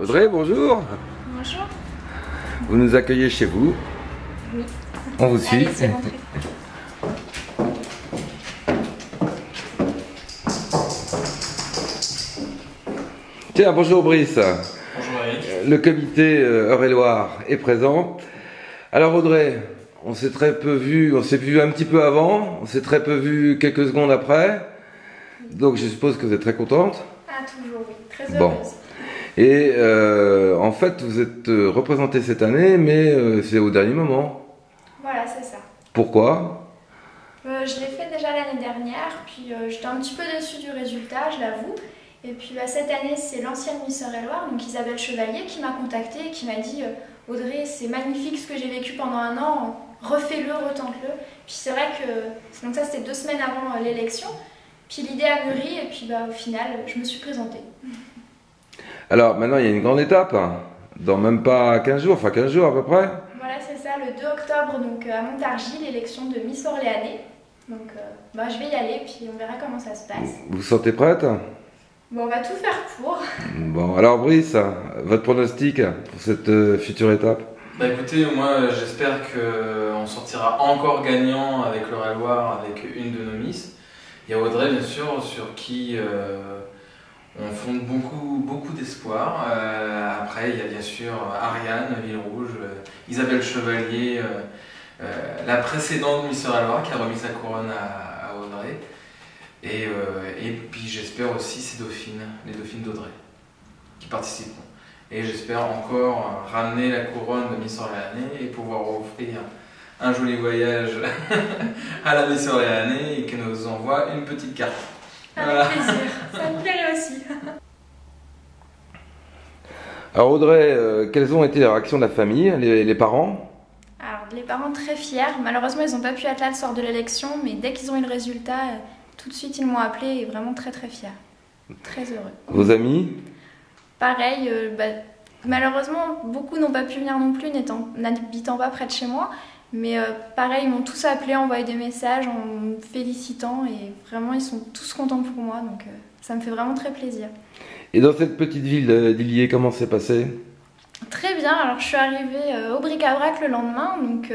Audrey, bonjour. Bonjour. Vous nous accueillez chez vous. Oui. On vous suit. Allez, c'est rentré. Tiens, bonjour Brice. Bonjour Eric. Le comité Eure-et-Loir est présent. Alors Audrey, on s'est très peu vu, on s'est vu un petit peu avant, on s'est très peu vu quelques secondes après. Donc je suppose que vous êtes très contente. Ah, toujours, oui. Très heureuse. Bon. Et en fait, vous êtes représentée cette année, mais c'est au dernier moment. Voilà, c'est ça. Pourquoi? Je l'ai fait déjà l'année dernière, puis j'étais un petit peu déçue du résultat, je l'avoue. Et puis cette année, c'est l'ancienne Miss Eure-et-Loir, donc Isabelle Chevalier, qui m'a contactée et qui m'a dit Audrey, c'est magnifique ce que j'ai vécu pendant un an, refais-le, retente-le. Puis c'est vrai que donc ça c'était 2 semaines avant l'élection, puis l'idée a mûri et puis au final, je me suis présentée. Alors maintenant, il y a une grande étape, dans même pas 15 jours, enfin 15 jours à peu près. Voilà, c'est ça, le 2 octobre donc, à Montargis, l'élection de Miss Orléanais. Donc je vais y aller, puis on verra comment ça se passe. Vous vous sentez prête? Bon, on va tout faire pour. Bon, alors Brice, votre pronostic pour cette future étape? Bah écoutez, moi j'espère qu'on sortira encore gagnant avec l'Eure-et-Loir, avec une de nos Miss. Il y a Audrey bien sûr, sur qui on fonde beaucoup d'espoir. Après il y a bien sûr Ariane Villerouge, Isabelle Chevalier, la précédente Miss Eure-et-Loir qui a remis sa couronne à Audrey. Et puis j'espère aussi ces dauphines, les dauphines d'Audrey, qui participeront. Et j'espère encore ramener la couronne de Miss Orléanais et pouvoir offrir un joli voyage à la Miss Orléanais et qu'elle nous envoie une petite carte. Avec plaisir, ça me plairait aussi. Alors Audrey, quelles ont été les réactions de la famille, les parents? Alors, les parents très fiers. Malheureusement, ils n'ont pas pu être là le soir de l'élection, mais dès qu'ils ont eu le résultat, tout de suite, ils m'ont appelé et vraiment très fiers. Très heureux. Vos amis? Pareil, malheureusement, beaucoup n'ont pas pu venir non plus, n'habitant pas près de chez moi. Mais pareil, ils m'ont tous appelé, envoyé des messages en me félicitant et vraiment, ils sont tous contents pour moi. Donc, ça me fait vraiment très plaisir. Et dans cette petite ville d'Illiers, comment c'est passé? Très bien, alors je suis arrivée au bric-à-brac le lendemain, donc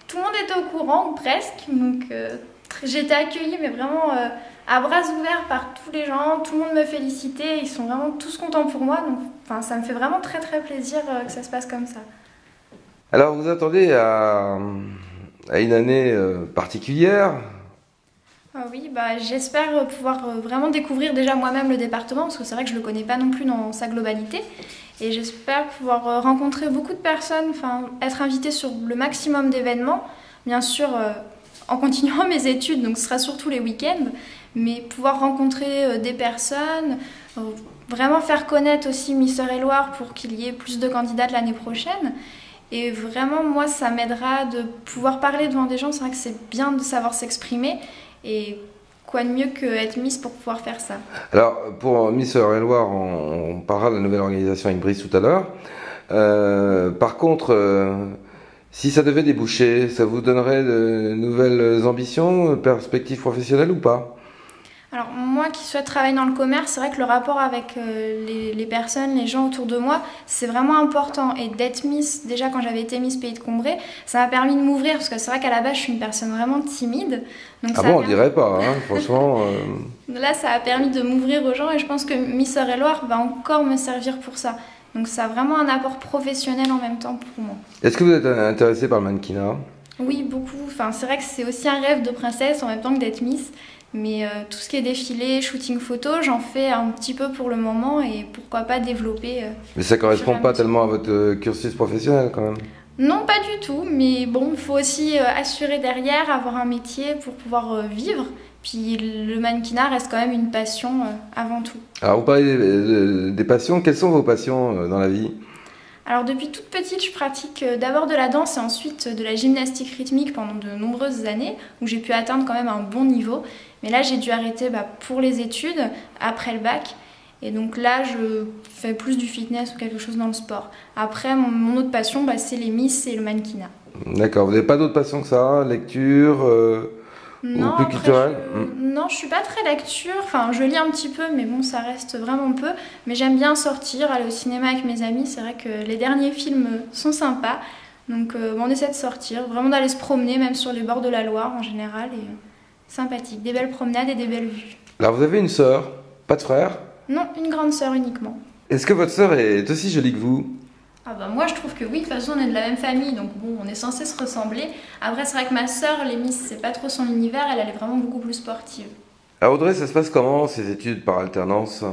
tout le monde était au courant, ou presque. Donc j'ai été accueillie, mais vraiment à bras ouverts par tous les gens, tout le monde me félicitait, ils sont vraiment tous contents pour moi, donc ça me fait vraiment très plaisir que ça se passe comme ça. Alors vous attendez à une année particulière? Ah oui, j'espère pouvoir vraiment découvrir déjà moi-même le département, parce que c'est vrai que je ne le connais pas non plus dans sa globalité. Et j'espère pouvoir rencontrer beaucoup de personnes, être invitée sur le maximum d'événements, bien sûr en continuant mes études, donc ce sera surtout les week-ends, mais pouvoir rencontrer des personnes, vraiment faire connaître aussi Miss Eure-et-Loir pour qu'il y ait plus de candidates l'année prochaine. Et vraiment, moi, ça m'aidera de pouvoir parler devant des gens. C'est vrai que c'est bien de savoir s'exprimer. Et quoi de mieux qu'être Miss pour pouvoir faire ça? Alors, pour Miss Eure-et-Loir, on parlera de la nouvelle organisation avec Brice tout à l'heure. Par contre, si ça devait déboucher, ça vous donnerait de nouvelles ambitions, perspectives professionnelles ou pas? Alors moi qui souhaite travailler dans le commerce, c'est vrai que le rapport avec les personnes, les gens autour de moi, c'est vraiment important. Et d'être Miss, déjà quand j'avais été Miss Pays de Combray, ça m'a permis de m'ouvrir, parce que c'est vrai qu'à la base je suis une personne vraiment timide. Donc ah bon, on dirait pas, hein, franchement. Là ça a permis de m'ouvrir aux gens et je pense que Miss Eure-et-Loir va encore me servir pour ça. Donc ça a vraiment un apport professionnel en même temps pour moi. Est-ce que vous êtes intéressé par le mannequinat? Oui, beaucoup. C'est vrai que c'est aussi un rêve de princesse en même temps que d'être Miss. Mais tout ce qui est défilé, shooting photo, j'en fais un petit peu pour le moment et pourquoi pas développer. Mais ça correspond pas tellement à votre cursus professionnel quand même? Non, pas du tout. Mais bon, il faut aussi assurer derrière, avoir un métier pour pouvoir vivre. Puis le mannequinat reste quand même une passion avant tout. Alors vous parlez des passions, quelles sont vos passions dans la vie? Alors depuis toute petite, je pratique d'abord de la danse et ensuite de la gymnastique rythmique pendant de nombreuses années, où j'ai pu atteindre quand même un bon niveau. Mais là, j'ai dû arrêter pour les études, après le bac. Et donc là, je fais plus du fitness ou quelque chose dans le sport. Après, mon autre passion, c'est les Miss et le mannequinat. D'accord, vous n'avez pas d'autres passions que ça? Lecture Non, plus après, culturel? non, je suis pas très lecture. Enfin, je lis un petit peu, mais bon, ça reste vraiment peu. Mais j'aime bien sortir, aller au cinéma avec mes amis. C'est vrai que les derniers films sont sympas. Donc, on essaie de sortir, vraiment d'aller se promener, même sur les bords de la Loire en général. Et sympathique. Des belles promenades et des belles vues. Alors vous avez une sœur, pas de frère? Non, une grande sœur uniquement. Est-ce que votre sœur est aussi jolie que vous? Ah bah moi je trouve que oui, de toute façon on est de la même famille, donc bon, on est censé se ressembler. Après c'est vrai que ma sœur, les Miss, c'est pas trop son univers, elle est vraiment beaucoup plus sportive. À Audrey, ça se passe comment, ces études par alternance?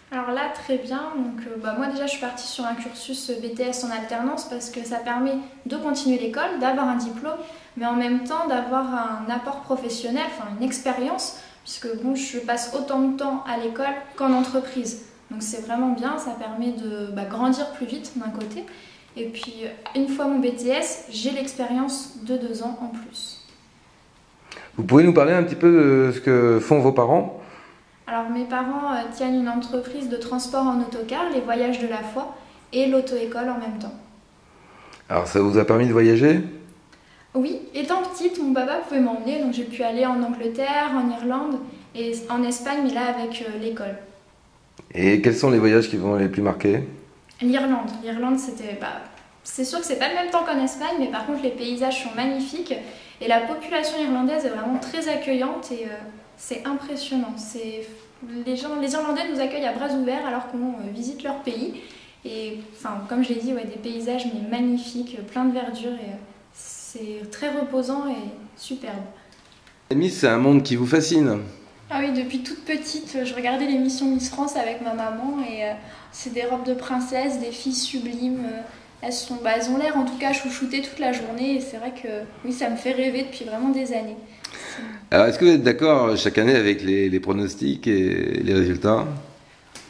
Alors là, très bien, donc moi déjà je suis partie sur un cursus BTS en alternance parce que ça permet de continuer l'école, d'avoir un diplôme, mais en même temps d'avoir un apport professionnel, enfin une expérience, puisque bon, je passe autant de temps à l'école qu'en entreprise. Donc c'est vraiment bien, ça permet de grandir plus vite d'un côté. Et puis une fois mon BTS, j'ai l'expérience de 2 ans en plus. Vous pouvez nous parler un petit peu de ce que font vos parents? Alors mes parents tiennent une entreprise de transport en autocar, les voyages de la foi, et l'auto-école en même temps. Alors ça vous a permis de voyager? Oui, étant petite, mon papa pouvait m'emmener, donc j'ai pu aller en Angleterre, en Irlande et en Espagne, mais là avec l'école. Et quels sont les voyages qui vont les plus marquer? L'Irlande. L'Irlande, c'était... c'est sûr que c'est pas le même temps qu'en Espagne, mais par contre les paysages sont magnifiques et la population irlandaise est vraiment très accueillante et c'est impressionnant. Les Irlandais nous accueillent à bras ouverts alors qu'on visite leur pays. Et enfin, comme je l'ai dit, des paysages mais magnifiques, plein de verdure et c'est très reposant et superbe. Miss, c'est un monde qui vous fascine? Ah oui, depuis toute petite, je regardais l'émission Miss France avec ma maman et c'est des robes de princesse, des filles sublimes. Elles ont l'air en tout cas chouchoutées toute la journée et c'est vrai que oui, ça me fait rêver depuis vraiment des années. Alors, est-ce que vous êtes d'accord chaque année avec les pronostics et les résultats?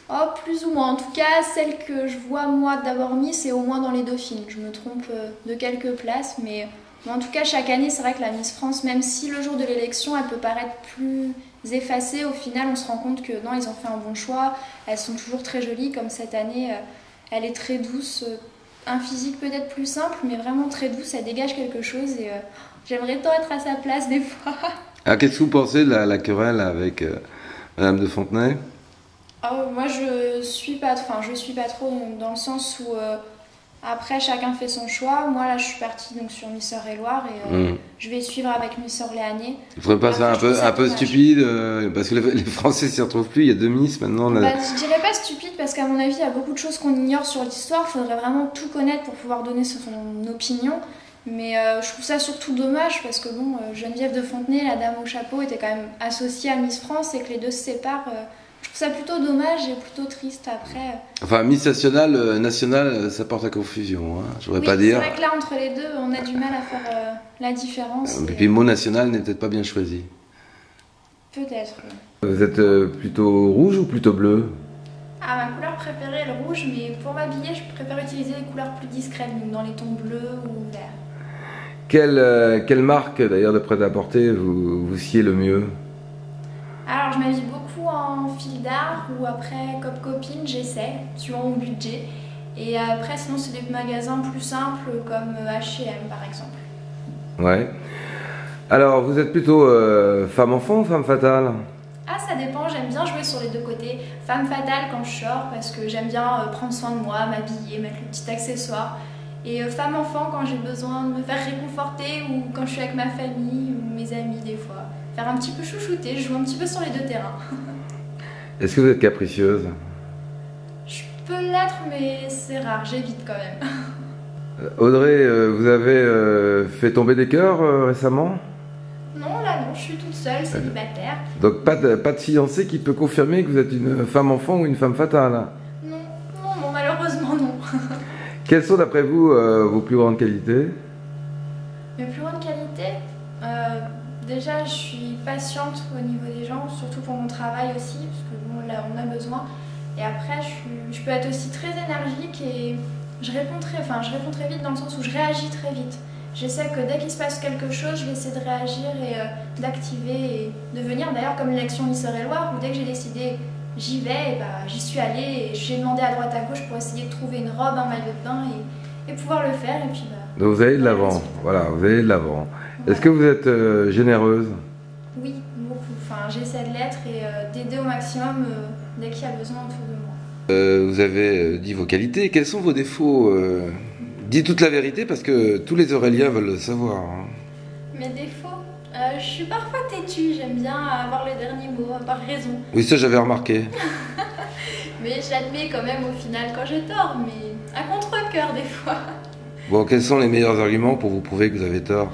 Oh, plus ou moins. En tout cas, celle que je vois moi d'avoir mis, c'est au moins dans les Dauphines. Je me trompe de quelques places, mais en tout cas, chaque année, c'est vrai que la Miss France, même si le jour de l'élection, elle peut paraître plus effacée, au final, on se rend compte que non, ils ont fait un bon choix. Elles sont toujours très jolies, comme cette année, elle est très douce. Un physique peut-être plus simple, mais vraiment très douce, ça dégage quelque chose et j'aimerais tant être à sa place des fois. Alors, qu'est-ce que vous pensez de la querelle avec Madame de Fontenay? Moi je suis pas trop dans le sens où après chacun fait son choix. Moi là je suis partie donc sur Miss Eure-et-Loire et je vais suivre avec Miss Orléanais. Il faudrait pas faire un peu stupide parce que les Français s'y retrouvent plus, il y a 2 Miss maintenant. Je dirais pas stupide parce qu'à mon avis il y a beaucoup de choses qu'on ignore sur l'histoire. Il faudrait vraiment tout connaître pour pouvoir donner son opinion. Mais je trouve ça surtout dommage parce que bon, Geneviève de Fontenay, la dame au chapeau, était quand même associée à Miss France et que les deux se séparent. Je trouve ça plutôt dommage et plutôt triste après. Enfin, Miss nationale, ça porte à confusion. Hein. Je voudrais pas dire. C'est vrai que là, entre les deux, on a du mal à faire la différence. Et puis le mot national n'est peut-être pas bien choisi. Peut-être. Vous êtes plutôt rouge ou plutôt bleu? Ah, ma couleur préférée est le rouge, mais pour m'habiller, je préfère utiliser les couleurs plus discrètes, donc dans les tons bleus ou verts. Quelle marque d'ailleurs de prêt-à-porter vous sied le mieux? Alors, je m'habille beaucoup en fil d'art ou après comme copine, j'essaie, suivant mon budget. Et après, sinon, c'est des magasins plus simples comme H&M par exemple. Ouais. Alors, vous êtes plutôt femme-enfant ou femme fatale? Ah, ça dépend, j'aime bien jouer sur les deux côtés. Femme fatale quand je sors parce que j'aime bien prendre soin de moi, m'habiller, mettre le petit accessoire. Et femme-enfant quand j'ai besoin de me faire réconforter ou quand je suis avec ma famille ou mes amis des fois. Faire un petit peu chouchouter, je joue un petit peu sur les deux terrains. Est-ce que vous êtes capricieuse? Je peux l'être, mais c'est rare, j'évite quand même. Audrey, vous avez fait tomber des cœurs récemment? Non, là non, je suis toute seule, célibataire. Donc pas de fiancé qui peut confirmer que vous êtes une femme-enfant ou une femme fatale? Non, malheureusement non. Quelles sont d'après vous vos plus grandes qualités? Mes plus grandes qualités déjà, je suis patiente au niveau des gens, surtout pour mon travail aussi, parce que bon, là, on a besoin. Et après, je peux être aussi très énergique et je réponds très vite dans le sens où je réagis très vite. J'essaie que dès qu'il se passe quelque chose, je vais essayer de réagir et d'activer et de venir. D'ailleurs, comme l'élection Miss Eure-et-Loire, où dès que j'ai décidé, j'y vais, et j'y suis allée et j'ai demandé à droite à gauche pour essayer de trouver une robe, un maillot de bain et pouvoir le faire. Et puis, donc vous allez de l'avant, voilà, vous allez de l'avant. Est-ce que vous êtes généreuse? Oui, beaucoup. Enfin, j'essaie de l'être et d'aider au maximum dès qu'il y a besoin autour de moi. Vous avez dit vos qualités. Quels sont vos défauts? Dites toute la vérité parce que tous les Auréliens veulent le savoir. Hein. Mes défauts, je suis parfois têtue, j'aime bien avoir le dernier mot, avoir raison. Oui, ça j'avais remarqué. Mais j'admets quand même au final quand j'ai tort, mais à contre-cœur des fois. Bon, quels sont les meilleurs arguments pour vous prouver que vous avez tort?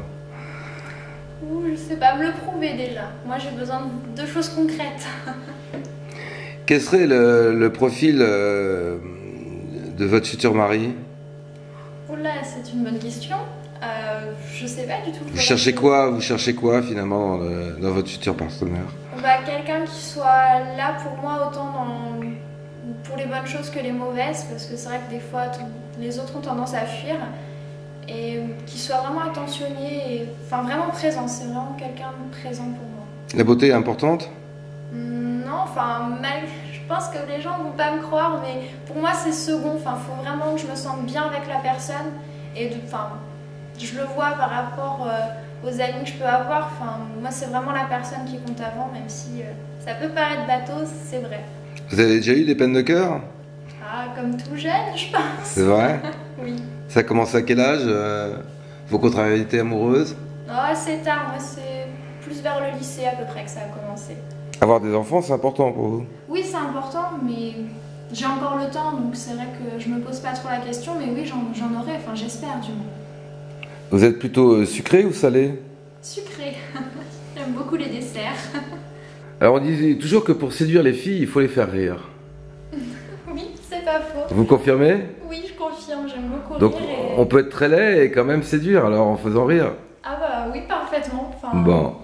Ouh, je sais pas, me le prouver déjà. Moi j'ai besoin de choses concrètes. Quel serait le profil de votre futur mari? Oula, c'est une bonne question. Je sais pas du tout. Vous cherchez quoi? Vous cherchez quoi finalement dans votre futur partenaire? Bah, quelqu'un qui soit là pour moi autant pour les bonnes choses que les mauvaises, parce que c'est vrai que des fois les autres ont tendance à fuir, et qui soit vraiment attentionné, et, enfin vraiment présent, c'est vraiment quelqu'un de présent pour moi. La beauté est importante? Non, enfin je pense que les gens vont pas me croire, mais pour moi c'est second, enfin faut vraiment que je me sente bien avec la personne, et enfin je le vois par rapport aux amis que je peux avoir, enfin moi c'est vraiment la personne qui compte avant, même si ça peut paraître bateau, c'est vrai. Vous avez déjà eu des peines de cœur? Ah, comme tout jeune, je pense. C'est vrai? Oui. Ça commence à quel âge vos contrariétés amoureuses? Ah, assez tard, moi c'est plus vers le lycée à peu près que ça a commencé. Avoir des enfants, c'est important pour vous? Oui, c'est important, mais j'ai encore le temps, donc c'est vrai que je me pose pas trop la question, mais oui, j'en aurai, enfin j'espère du moins. Vous êtes plutôt sucré ou salé? Sucré. J'aime beaucoup les desserts. Alors on dit toujours que pour séduire les filles, il faut les faire rire. Oui, c'est pas faux. Vous confirmez? Oui, je confirme, j'aime beaucoup Donc rire. on peut être très laid et quand même séduire alors en faisant rire. Ah bah oui, parfaitement. Enfin, Bon.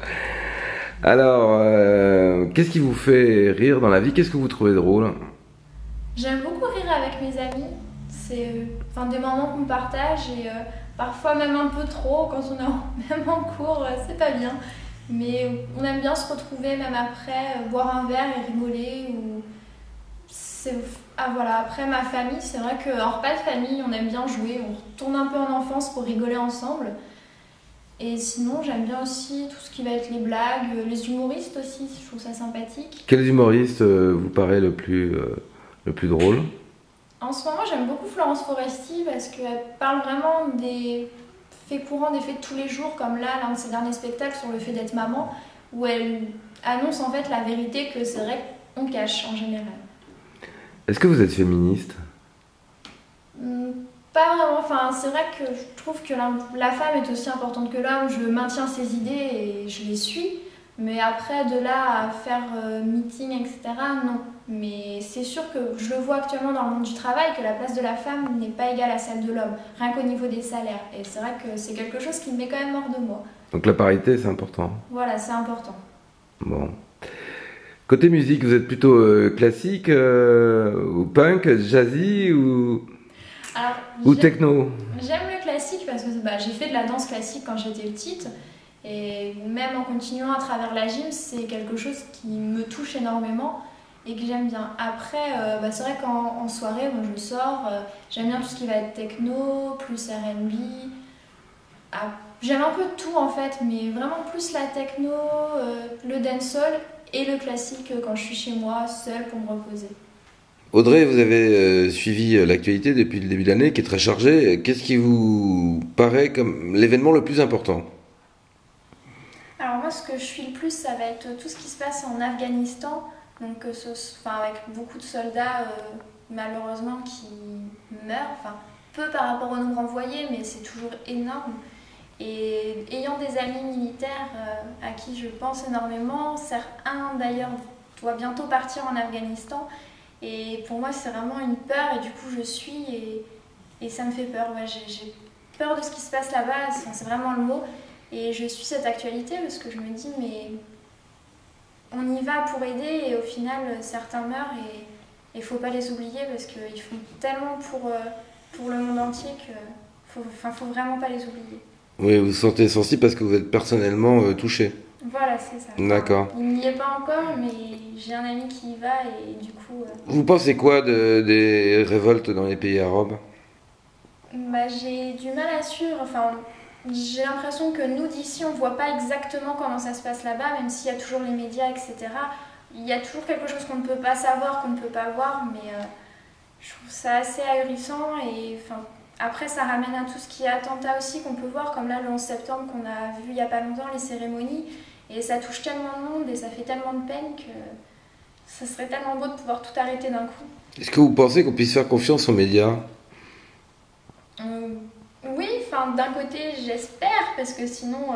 Alors, qu'est-ce qui vous fait rire dans la vie? Qu'est-ce que vous trouvez drôle? j'aime beaucoup rire avec mes amis. C'est enfin, des moments qu'on partage et parfois même un peu trop quand on est même en cours, c'est pas bien. Mais on aime bien se retrouver même après, boire un verre et rigoler. Ou... Ah voilà, après ma famille, c'est vrai qu'en repas de famille, on aime bien jouer, on retourne un peu en enfance pour rigoler ensemble. Et sinon, j'aime bien aussi tout ce qui va être les blagues, les humoristes aussi, je trouve ça sympathique. Quel humoriste vous paraît le plus drôle? En ce moment, j'aime beaucoup Florence Foresti parce qu'elle parle vraiment des faits courants, des faits de tous les jours, comme là, l'un de ses derniers spectacles sur le fait d'être maman, où elle annonce en fait la vérité que c'est vrai qu'on cache en général. Est-ce que vous êtes féministe? Pas vraiment, enfin c'est vrai que je trouve que la femme est aussi importante que l'homme, je maintiens ses idées et je les suis, mais après de là à faire meeting, etc., non. Mais c'est sûr que je le vois actuellement dans le monde du travail, que la place de la femme n'est pas égale à celle de l'homme, rien qu'au niveau des salaires. Et c'est vrai que c'est quelque chose qui me met quand même hors de moi. Donc la parité, c'est important. Voilà, c'est important. Bon. Côté musique, vous êtes plutôt classique ou punk, jazzy ou techno? J'aime le classique parce que j'ai fait de la danse classique quand j'étais petite. Et même en continuant à travers la gym, c'est quelque chose qui me touche énormément et que j'aime bien. Après, c'est vrai qu'en soirée, bon, je sors, j'aime bien tout ce qui va être techno, plus R&B. J'aime un peu de tout en fait, mais vraiment plus la techno, le dancehall et le classique quand je suis chez moi, seule pour me reposer. Audrey, vous avez suivi l'actualité depuis le début de l'année qui est très chargée. Qu'est-ce qui vous paraît comme l'événement le plus important? Alors moi, ce que je suis le plus, ça va être tout ce qui se passe en Afghanistan, donc avec beaucoup de soldats malheureusement qui meurent, peu par rapport au nombre envoyé, mais c'est toujours énorme. Et ayant des amis militaires à qui je pense énormément, un d'ailleurs doit bientôt partir en Afghanistan, et pour moi c'est vraiment une peur, et du coup je suis, et ça me fait peur. Ouais, j'ai peur de ce qui se passe là-bas, c'est vraiment le mot. Et je suis cette actualité parce que je me dis, mais on y va pour aider et au final, certains meurent et il ne faut pas les oublier parce qu'ils font tellement pour le monde entier qu'il faut vraiment pas les oublier. Oui, vous vous sentez sensible parce que vous êtes personnellement touché. Voilà, c'est ça. D'accord. Il n'y est pas encore, mais j'ai un ami qui y va et du coup... Vous pensez quoi des révoltes dans les pays arabes? J'ai du mal à suivre, j'ai l'impression que nous d'ici, on ne voit pas exactement comment ça se passe là-bas, même s'il y a toujours les médias, etc. Il y a toujours quelque chose qu'on ne peut pas savoir, qu'on ne peut pas voir, mais je trouve ça assez ahurissant. Et après, ça ramène à tout ce qui est attentat aussi qu'on peut voir, comme là le 11 septembre qu'on a vu il n'y a pas longtemps, les cérémonies. Et ça touche tellement de monde et ça fait tellement de peine que ça serait tellement beau de pouvoir tout arrêter d'un coup. Est-ce que vous pensez qu'on puisse faire confiance aux médias? Oui, d'un côté j'espère, parce que sinon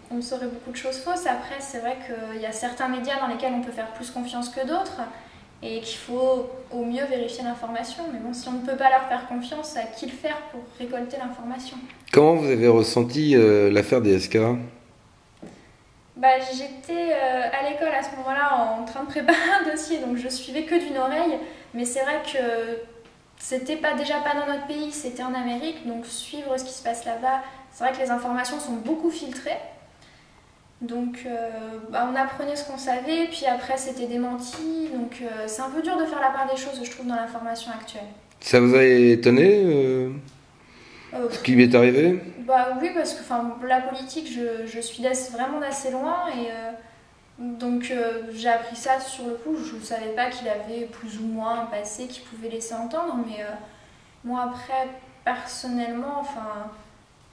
on saurait beaucoup de choses fausses. Après, c'est vrai qu'il y a certains médias dans lesquels on peut faire plus confiance que d'autres et qu'il faut au mieux vérifier l'information. Mais bon, si on ne peut pas leur faire confiance, à qui le faire pour récolter l'information? Comment vous avez ressenti l'affaire DSK? J'étais à l'école à ce moment-là en train de préparer un dossier, donc je suivais que d'une oreille. Mais c'est vrai que c'était déjà pas dans notre pays, c'était en Amérique, donc suivre ce qui se passe là-bas, c'est vrai que les informations sont beaucoup filtrées. Donc on apprenait ce qu'on savait, puis après c'était démenti, donc c'est un peu dur de faire la part des choses, je trouve, dans l'information actuelle. Ça vous a étonné ce qui lui est arrivé? Oui, parce que la politique, je suis vraiment d'assez loin, et donc j'ai appris ça sur le coup. Je ne savais pas qu'il avait plus ou moins un passé qui pouvait laisser entendre, mais moi après, personnellement,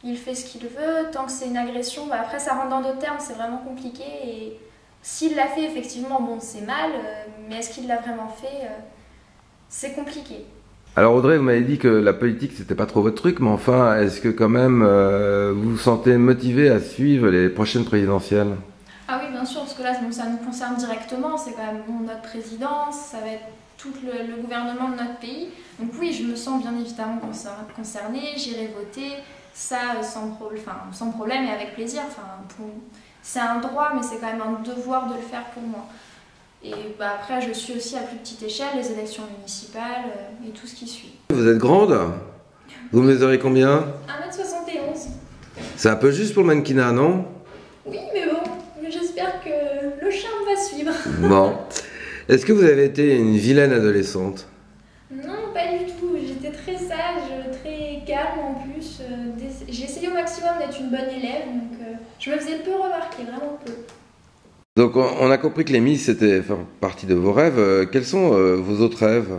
il fait ce qu'il veut, tant que c'est une agression, après ça rentre dans d'autres termes, c'est vraiment compliqué, et s'il l'a fait, effectivement, bon, c'est mal, mais est-ce qu'il l'a vraiment fait? C'est compliqué. Alors Audrey, vous m'avez dit que la politique c'était pas trop votre truc, mais enfin, est-ce que quand même vous vous sentez motivé à suivre les prochaines présidentielles? Ah oui, bien sûr, parce que là, ça nous concerne directement, c'est quand même notre présidence, ça va être tout le gouvernement de notre pays. Donc oui, je me sens bien évidemment concernée, j'irai voter, ça sans problème et avec plaisir. C'est un droit, mais c'est quand même un devoir de le faire pour moi. Et après, je suis aussi à plus petite échelle, les élections municipales et tout ce qui suit. Vous êtes grande? Vous mesurez combien? 1m71. C'est un peu juste pour le mannequinat, non? Oui, mais bon, j'espère que le charme va suivre. Bon. Est-ce que vous avez été une vilaine adolescente? Non, pas du tout. J'étais très sage, très calme en plus. J'ai essayé au maximum d'être une bonne élève, donc je me faisais peu remarquer, vraiment peu. Donc on a compris que les Miss c'était faire partie de vos rêves. Quels sont vos autres rêves?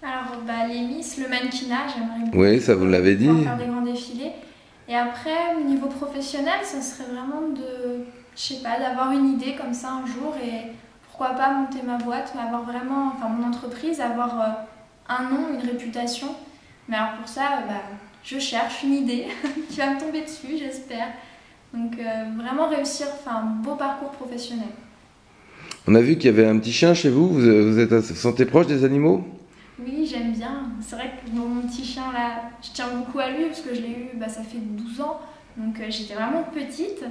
Alors les Miss, le mannequinat, j'aimerais beaucoup. Oui, ça vous l'avez dit. Faire des grands défilés. Et après, au niveau professionnel, ça serait vraiment d'avoir une idée comme ça un jour et pourquoi pas monter ma boîte, avoir vraiment, mon entreprise, avoir un nom, une réputation. Mais alors pour ça, je cherche une idée qui va me tomber dessus, j'espère. Donc vraiment réussir, un beau parcours professionnel. On a vu qu'il y avait un petit chien chez vous, vous sentez proche des animaux? Oui, j'aime bien. C'est vrai que mon petit chien là, je tiens beaucoup à lui parce que je l'ai eu, ça fait 12 ans. Donc j'étais vraiment petite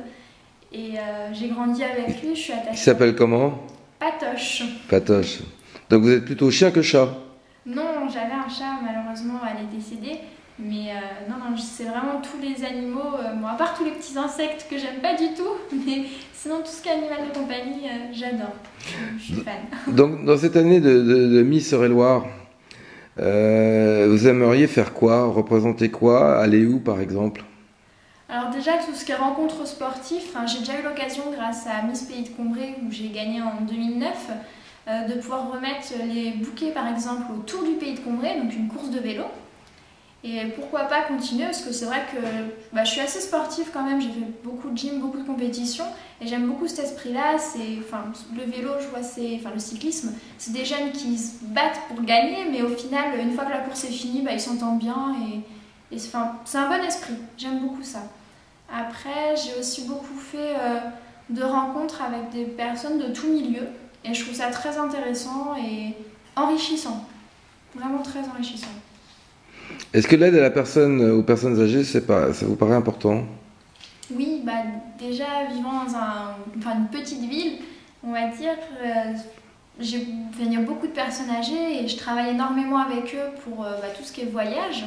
et j'ai grandi avec lui, je suis attachée. Il s'appelle comment? Patoche. Patoche. Donc vous êtes plutôt chien que chat? Non, j'avais un chat, malheureusement elle est décédée. Mais non, c'est vraiment tous les animaux, à part tous les petits insectes que j'aime pas du tout, mais sinon tout ce qui est animal de compagnie, j'adore. Je suis fan. Donc dans cette année de Miss Eure-et-Loir, vous aimeriez faire quoi? Représenter quoi? Aller où par exemple? Alors déjà, tout ce qui est rencontres sportives, j'ai déjà eu l'occasion grâce à Miss Pays de Combray où j'ai gagné en 2009, de pouvoir remettre les bouquets par exemple au Tour du Pays de Combray, donc une course de vélo. Et pourquoi pas continuer, parce que c'est vrai que je suis assez sportive quand même, j'ai fait beaucoup de gym, beaucoup de compétitions, et j'aime beaucoup cet esprit-là. Le vélo, je vois, le cyclisme, c'est des jeunes qui se battent pour gagner, mais au final, une fois que la course est finie, ils s'entendent bien, et c'est un bon esprit, j'aime beaucoup ça. Après, j'ai aussi beaucoup fait de rencontres avec des personnes de tout milieu, et je trouve ça très intéressant et enrichissant, vraiment très enrichissant. Est-ce que l'aide à la personne, aux personnes âgées, ça vous paraît important? Oui, déjà vivant dans une petite ville, on va dire, il y a beaucoup de personnes âgées et je travaille énormément avec eux pour tout ce qui est voyage.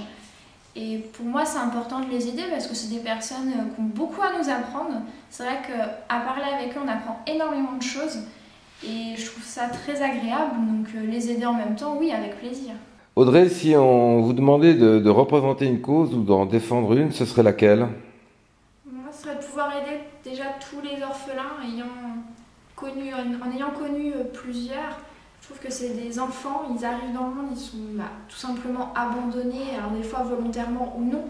Et pour moi, c'est important de les aider parce que c'est des personnes qui ont beaucoup à nous apprendre. C'est vrai qu'à parler avec eux, on apprend énormément de choses et je trouve ça très agréable. Donc les aider en même temps, oui, avec plaisir. Audrey, si on vous demandait de représenter une cause ou d'en défendre une, ce serait laquelle? Moi, ce serait de pouvoir aider déjà tous les orphelins en ayant connu plusieurs. Je trouve que c'est des enfants, ils arrivent dans le monde, ils sont tout simplement abandonnés, alors des fois volontairement ou non,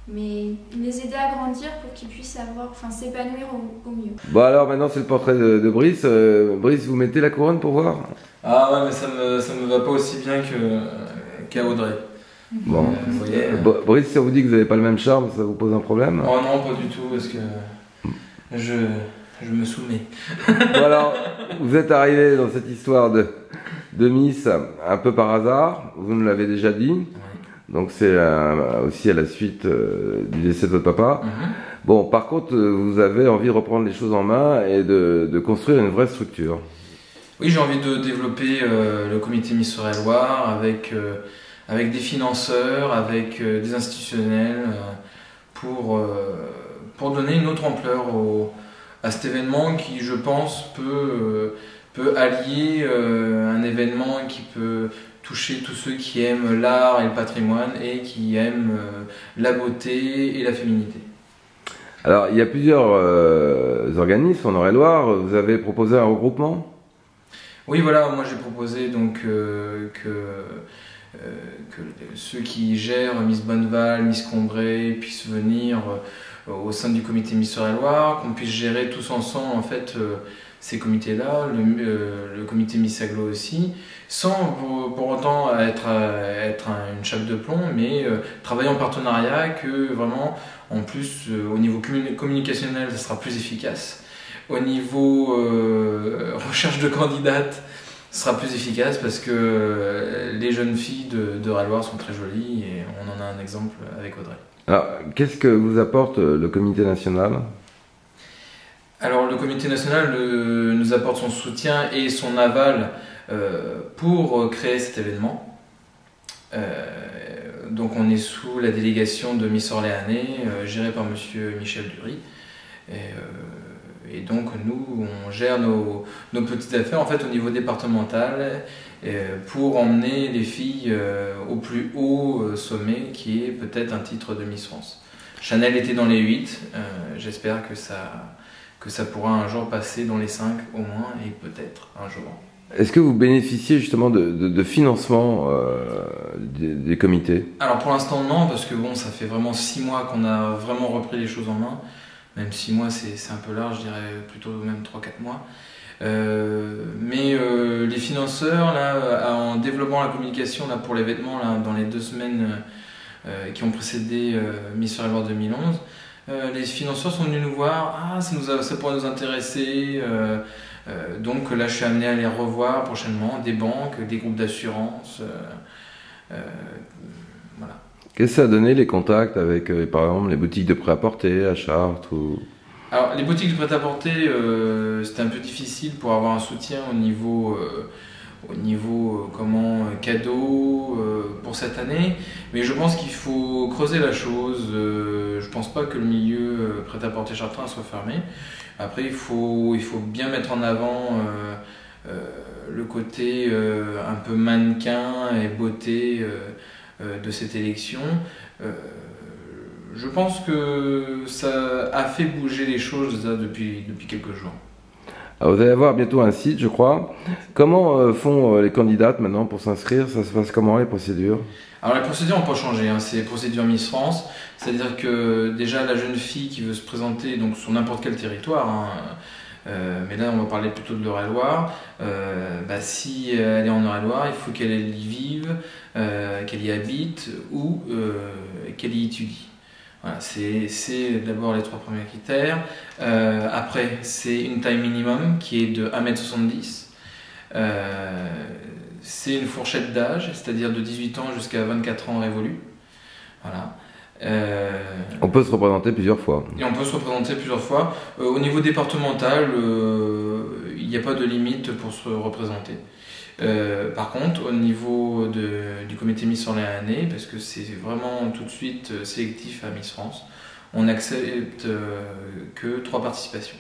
mais les aider à grandir pour qu'ils puissent s'épanouir au mieux. Bon alors maintenant c'est le portrait de Brice. Brice, vous mettez la couronne pour voir? Ah ouais, mais ça me va pas aussi bien qu'à Audrey. Bon, vous voyez, Brice, si on vous dit que vous n'avez pas le même charme, ça vous pose un problème? Oh non, pas du tout, parce que je me soumets. Bon alors, vous êtes arrivé dans cette histoire de Miss un peu par hasard, vous nous l'avez déjà dit. Ouais. Donc c'est aussi à la suite du décès de votre papa. Bon, par contre, vous avez envie de reprendre les choses en main et de construire une vraie structure. Oui, j'ai envie de développer le comité Miss Eure-et-Loir avec des financeurs, avec des institutionnels, pour donner une autre ampleur à cet événement qui, je pense, peut allier un événement qui peut toucher tous ceux qui aiment l'art et le patrimoine et qui aiment la beauté et la féminité. Alors, il y a plusieurs organismes en Eure-et-Loir. Vous avez proposé un regroupement? Oui, voilà, moi j'ai proposé donc que ceux qui gèrent Miss Bonneval, Miss Combray puissent venir au sein du comité Miss Eure-et-Loir, qu'on puisse gérer tous ensemble en fait ces comités-là, le comité Miss Aglo aussi, sans pour autant être une chape de plomb, mais travailler en partenariat, que vraiment en plus au niveau communicationnel ça sera plus efficace. Au niveau recherche de candidates, ce sera plus efficace parce que les jeunes filles d'Eure-et-Loir sont très jolies et on en a un exemple avec Audrey. Alors, qu'est-ce que vous apporte le comité national? Alors, le comité national nous apporte son soutien et son aval pour créer cet événement. Donc, on est sous la délégation de Miss Orléanais, gérée par monsieur Michel Dury. Et donc nous, on gère nos petites affaires en fait au niveau départemental pour emmener les filles au plus haut sommet qui est peut-être un titre de Miss France. Chanel était dans les 8, j'espère que ça pourra un jour passer dans les 5 au moins et peut-être un jour. Est-ce que vous bénéficiez justement de financement des comités? Alors pour l'instant non, parce que bon, ça fait vraiment 6 mois qu'on a vraiment repris les choses en main. Même 6 mois, c'est un peu large, je dirais plutôt même 3-4 mois. Mais les financeurs, là, en développant la communication là, pour l'événement, dans les 2 semaines qui ont précédé Miss Eure-et-Loir 2011, les financeurs sont venus nous voir, ça pourrait nous intéresser. Donc là, je suis amené à les revoir prochainement, des banques, des groupes d'assurance. Voilà. Qu'est-ce que ça a donné les contacts avec, par exemple, les boutiques de prêt-à-porter à Chartres ou... Alors, les boutiques de prêt-à-porter, c'était un peu difficile pour avoir un soutien au niveau cadeau pour cette année. Mais je pense qu'il faut creuser la chose. Je pense pas que le milieu prêt-à-porter chartrain soit fermé. Après, il faut bien mettre en avant le côté un peu mannequin et beauté de cette élection. Je pense que ça a fait bouger les choses depuis quelques jours. Alors vous allez avoir bientôt un site, je crois. Comment font les candidates maintenant pour s'inscrire? Ça se passe comment les procédures? Alors les procédures n'ont pas changé, hein. C'est procédure Miss France, c'est-à-dire que déjà la jeune fille qui veut se présenter donc sur n'importe quel territoire, hein, mais là on va parler plutôt de l'Eure-et-Loir, si elle est en Eure-et-Loir, il faut qu'elle y vive, qu'elle y habite ou qu'elle y étudie. Voilà, c'est d'abord les 3 premiers critères. Après, c'est une taille minimum qui est de 1m70. C'est une fourchette d'âge, c'est-à-dire de 18 ans jusqu'à 24 ans révolus. Voilà. On peut se représenter plusieurs fois. Et on peut se représenter plusieurs fois. Au niveau départemental, il n'y a pas de limite pour se représenter. Par contre, au niveau du comité Miss Orléanais, parce que c'est vraiment tout de suite sélectif à Miss France, on n'accepte que 3 participations.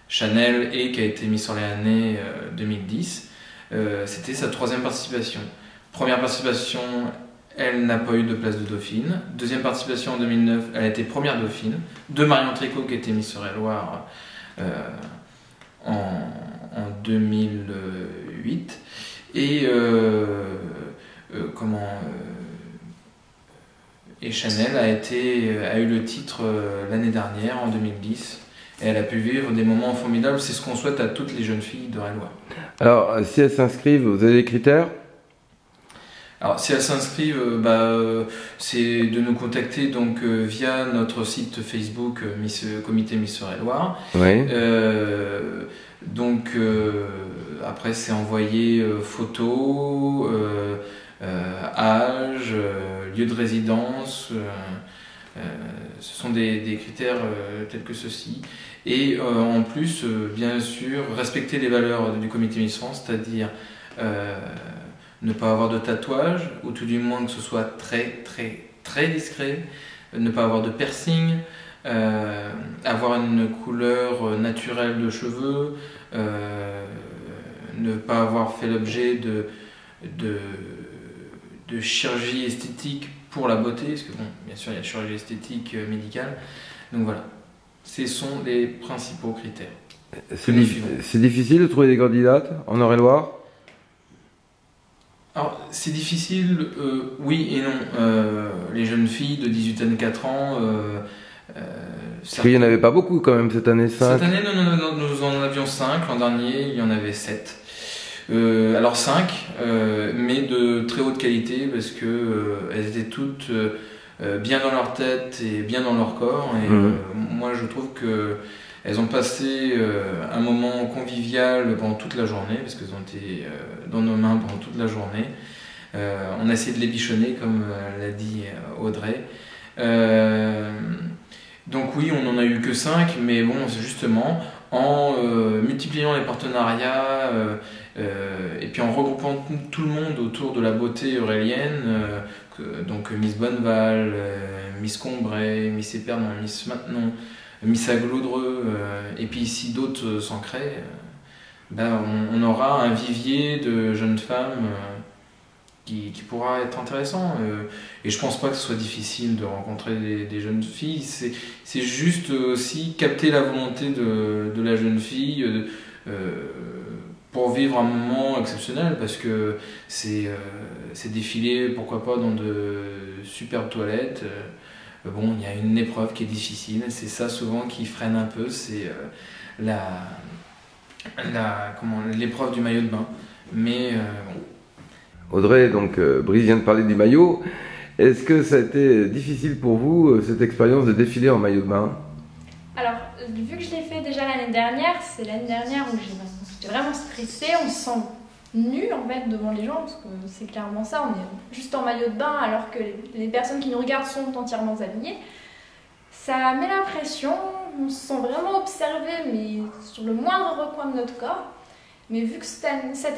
Chanel, qui a été Miss Orléanais 2010, c'était sa 3e participation. Première participation, elle n'a pas eu de place de dauphine. Deuxième participation en 2009, elle a été première dauphine de Marion Tricot qui était Miss Eure-et-Loir en 2008. Et Chanel a eu le titre l'année dernière, en 2010. Et elle a pu vivre des moments formidables. C'est ce qu'on souhaite à toutes les jeunes filles d'Eure-et-Loir. Alors, si elles s'inscrivent, vous avez des critères? Alors, si elles s'inscrivent, c'est de nous contacter donc, via notre site Facebook Comité Miss Eure-et-Loir. Oui. Après, c'est envoyer photos, âge, lieu de résidence. Ce sont des critères tels que ceci. Et en plus, bien sûr, respecter les valeurs du Comité Miss France, c'est-à-dire ne pas avoir de tatouage, ou tout du moins que ce soit très très très discret, ne pas avoir de piercing, avoir une couleur naturelle de cheveux, ne pas avoir fait l'objet de chirurgie esthétique pour la beauté, parce que bon, bien sûr il y a la chirurgie esthétique médicale, donc voilà, ce sont les principaux critères. C'est difficile de trouver des candidates en Eure-et-Loir? Alors, c'est difficile, oui et non. Les jeunes filles de 18 à 4 ans... Parce qu'il n'y en avait pas beaucoup quand même cette année, 5. Cette année, nous en avions 5. L'an dernier, il y en avait 7. Alors 5, mais de très haute qualité, parce que elles étaient toutes bien dans leur tête et bien dans leur corps. Et moi, je trouve que elles ont passé un moment convivial pendant toute la journée, parce qu'elles ont été dans nos mains pendant toute la journée. On a essayé de les bichonner, comme l'a dit Audrey. Donc oui, on n'en a eu que 5, mais bon, c'est justement en multipliant les partenariats et puis en regroupant tout le monde autour de la beauté eurélienne, donc Miss Bonneval, Miss Combray, Miss Épernon, Miss Maintenon, Miss Aglaudreux, et puis si d'autres s'en créent, on aura un vivier de jeunes femmes qui pourra être intéressant. Et je pense pas que ce soit difficile de rencontrer des jeunes filles. C'est juste aussi capter la volonté de la jeune fille pour vivre un moment exceptionnel, parce que c'est défiler, pourquoi pas, dans de superbes toilettes. Bon, il y a une épreuve qui est difficile, c'est ça souvent qui freine un peu, c'est l'épreuve du maillot de bain. Mais bon. Audrey, donc Brice vient de parler du maillot. Est-ce que ça a été difficile pour vous, cette expérience de défiler en maillot de bain? Alors, vu que je l'ai fait déjà l'année dernière, c'est l'année dernière où j'étais vraiment stressée, on se sent nu en fait devant les gens, parce que c'est clairement ça, on est juste en maillot de bain alors que les personnes qui nous regardent sont entièrement habillées. Ça met la pression, on se sent vraiment observé, mais sur le moindre recoin de notre corps. Mais vu que cette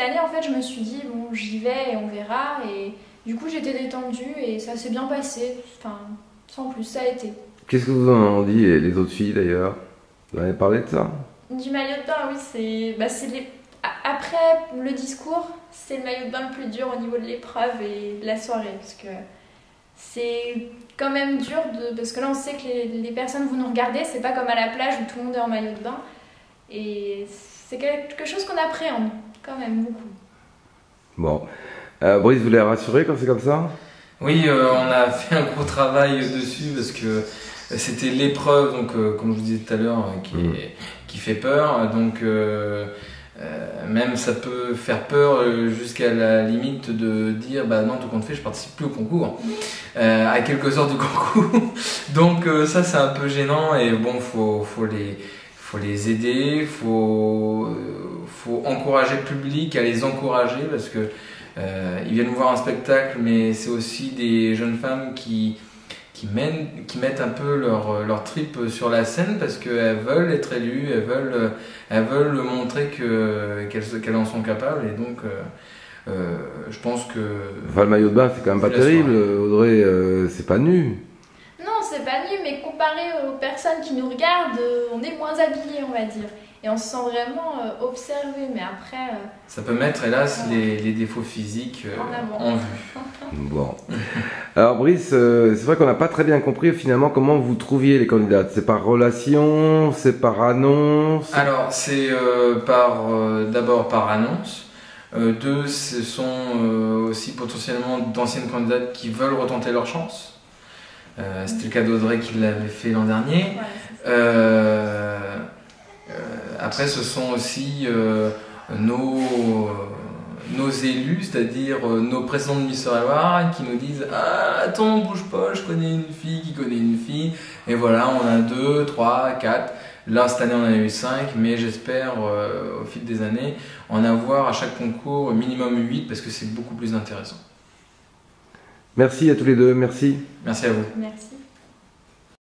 année, en fait, je me suis dit, bon, j'y vais et on verra. Et du coup, j'étais détendue et ça s'est bien passé. Enfin, sans plus, ça a été. Qu'est-ce que vous en avez dit, les autres filles d'ailleurs? Vous avez parlé de ça? Du maillot de bain, oui, après le discours, c'est le maillot de bain le plus dur au niveau de l'épreuve et de la soirée. Parce que c'est quand même dur, parce que là, on sait que les personnes vont nous regarder. C'est pas comme à la plage où tout le monde est en maillot de bain. Et c'est quelque chose qu'on appréhende quand même beaucoup. Bon. Brice, vous voulez rassurer quand c'est comme ça? Oui, on a fait un gros travail dessus, parce que c'était l'épreuve, donc comme je vous disais tout à l'heure, qui fait peur. Donc même ça peut faire peur jusqu'à la limite de dire bah non, tout compte fait, je participe plus au concours à quelques heures du concours. Donc ça c'est un peu gênant, et bon, faut les aider, faut encourager le public à les encourager, parce que ils viennent voir un spectacle, mais c'est aussi des jeunes femmes qui mettent un peu leur trip sur la scène, parce qu'elles veulent être élues, elles veulent montrer qu'elles en sont capables, et donc je pense que... Enfin, le maillot de bain, c'est quand même pas terrible, Audrey, c'est pas nu. Non, c'est pas nu, mais comparé aux personnes qui nous regardent, on est moins habillés, on va dire. et on se sent vraiment observé. Mais après, ça peut mettre, hélas, les défauts physiques en vue. Bon. Alors Brice, c'est vrai qu'on n'a pas très bien compris finalement comment vous trouviez les candidates. C'est par relation, c'est par annonce? Alors, c'est d'abord par annonce. Deux, ce sont aussi potentiellement d'anciennes candidates qui veulent retenter leur chance. C'était le cas d'Audrey qui l'avait fait l'an dernier. Après, ce sont aussi nos élus, c'est-à-dire nos présidents de Miss Eure-et-Loir qui nous disent « Ah, attends, bouge pas, je connais une fille qui connaît une fille. » Et voilà, on a 2, 3, 4. Là, cette année, on en a eu 5, mais j'espère, au fil des années, en avoir à chaque concours minimum 8, parce que c'est beaucoup plus intéressant. Merci à tous les deux, merci. Merci à vous. Merci.